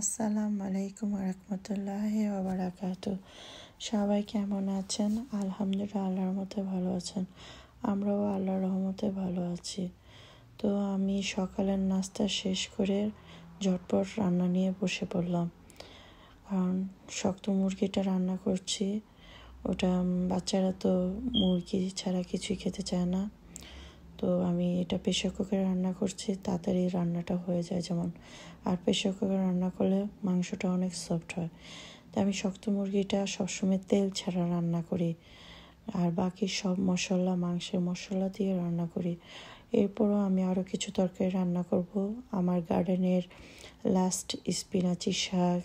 আসসালামু আলাইকুম রহমতুল্লাহি ওয়া বারাকাতুহু। সবাই কেমন আছেন? আলহামদুলিল্লাহ, আল্লাহর রহমতে ভালো আছেন। আমরাও আল্লাহর রহমতে ভালো আছি। তো আমি সকালের নাস্তা শেষ করে ঝটপট রান্না নিয়ে বসে পড়লাম। কারণ শক্ত মুরগিটা রান্না করছি, ওটা বাচ্চারা তো মুরগি ছাড়া কিছুই খেতে চায় না। তো আমি এটা প্রেশার কুকারে রান্না করছি, তাড়াতাড়ি রান্নাটা হয়ে যায় যেমন। আর প্রেশার কুকারে রান্না করলে মাংসটা অনেক সফট হয়। তো আমি শক্ত মুরগিটা সবসময় তেল ছাড়া রান্না করি, আর বাকি সব মশলা মাংসের মশলা দিয়ে রান্না করি। এরপরও আমি আরও কিছু তরকারি রান্না করব। আমার গার্ডেনের লাস্ট স্পিনাচি শাক,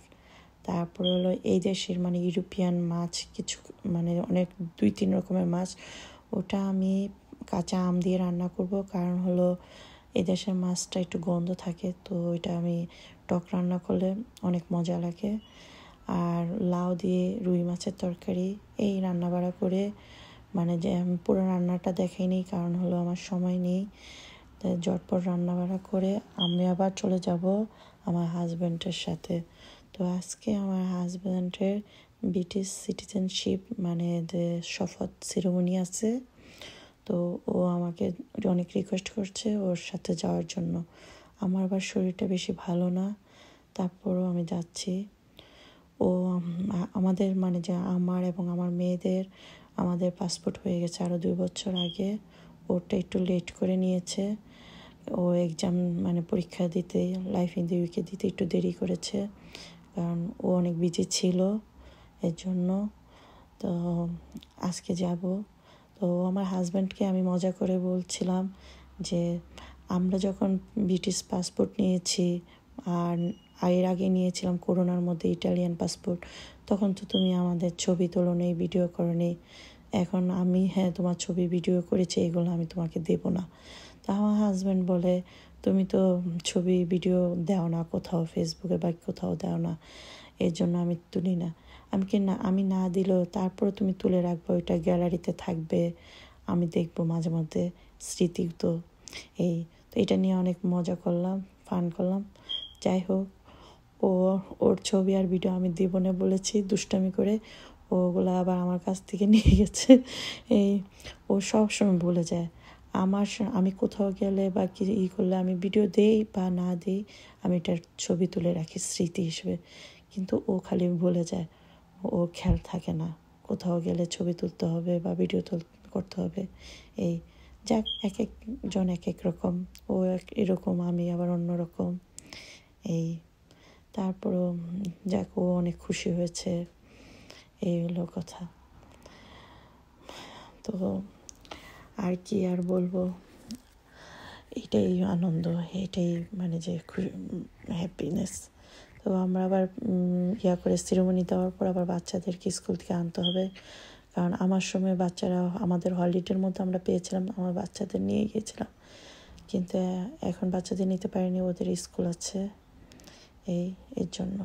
তারপরে হলো এই দেশের ইউরোপিয়ান মাছ, কিছু অনেক 2-3 রকমের মাছ, ওটা আমি কাঁচা আম দিয়ে রান্না করব। কারণ হলো এই দেশের মাছটা একটু গন্ধ থাকে, তো ওইটা আমি টক রান্না করলে অনেক মজা লাগে। আর লাউ দিয়ে রুই মাছের তরকারি, এই রান্না বাড়া করে যে আমি পুরো রান্নাটা দেখাইনি, কারণ হলো আমার সময় নেই। তাই ঝটপট রান্না বাড়া করে আমি আবার চলে যাব আমার হাজব্যান্ডের সাথে। তো আজকে আমার হাজব্যান্ডের ব্রিটিশ সিটিজেনশিপ যে শপথ সেরেমনি আছে, তো ও আমাকে অনেক রিকোয়েস্ট করছে ওর সাথে যাওয়ার জন্য। আমার আবার শরীরটা বেশি ভালো না, তারপরও আমি যাচ্ছি। ও আমাদের যে আমার এবং আমার মেয়েদের আমাদের পাসপোর্ট হয়ে গেছে আরও 2 বছর আগে। ওটা একটু লেট করে নিয়েছে। ও এক্সাম পরীক্ষা দিতে, লাইফ ইন দি ইউকে দিতে একটু দেরি করেছে, কারণ ও অনেক বিজি ছিল এর জন্য। তো আজকে যাব। তো আমার হাজব্যান্ডকে আমি মজা করে বলছিলাম যে আমরা যখন ব্রিটিশ পাসপোর্ট নিয়েছি, আর এর আগে নিয়েছিলাম করোনার মধ্যে ইটালিয়ান পাসপোর্ট, তখন তো তুমি আমাদের ছবি তোলো নেই, ভিডিও করো নেই। এখন আমি তোমার ছবি ভিডিও করেছি, এগুলো আমি তোমাকে দেব না। তো আমার হাজব্যান্ড বলে, তুমি তো ছবি ভিডিও দাও না কোথাও, ফেসবুকে বা কোথাও দাও না, এর জন্য আমি তুলি না। আমি না দিলেও তারপরে তুমি তুলে রাখবে, ওইটা গ্যালারিতে থাকবে, আমি দেখবো মাঝে মধ্যে, স্মৃতি তো। তো এটা নিয়ে অনেক মজা করলাম, ফান করলাম। যাই হোক, ওর ছবি আর ভিডিও আমি দিব না বলেছি দুষ্টামি করে, ওগুলো আবার আমার কাছ থেকে নিয়ে গেছে। ও সবসময় ভুলে যায়। আমি কোথাও গেলে বা করলে আমি ভিডিও দেই বা না দিই, আমি এটার ছবি তুলে রাখি স্মৃতি হিসেবে। কিন্তু ও খালি ভুলে যায়, ও খেয়াল থাকে না কোথাও গেলে ছবি তুলতে হবে বা ভিডিও করতে হবে। যাক, এক একজন এক এক রকম, ও এরকম, আমি আবার অন্যরকম। তারপরও যাক, ও অনেক খুশি হয়েছে, এই হলো কথা। তো আর কি আর বলবো, এটাই আনন্দ, এটাই যে হ্যাপিনেস। তো আমরা আবার করে সেরেমনি দেওয়ার পর আবার বাচ্চাদেরকে স্কুল থেকে আনতে হবে, কারণ আমার সময় বাচ্চারা আমাদের হলিডের মধ্যে আমরা পেয়েছিলাম, আমার বাচ্চাদের নিয়ে গিয়েছিলাম, কিন্তু এখন বাচ্চাদের নিতে পারিনি, ওদের স্কুল আছে, এর জন্য।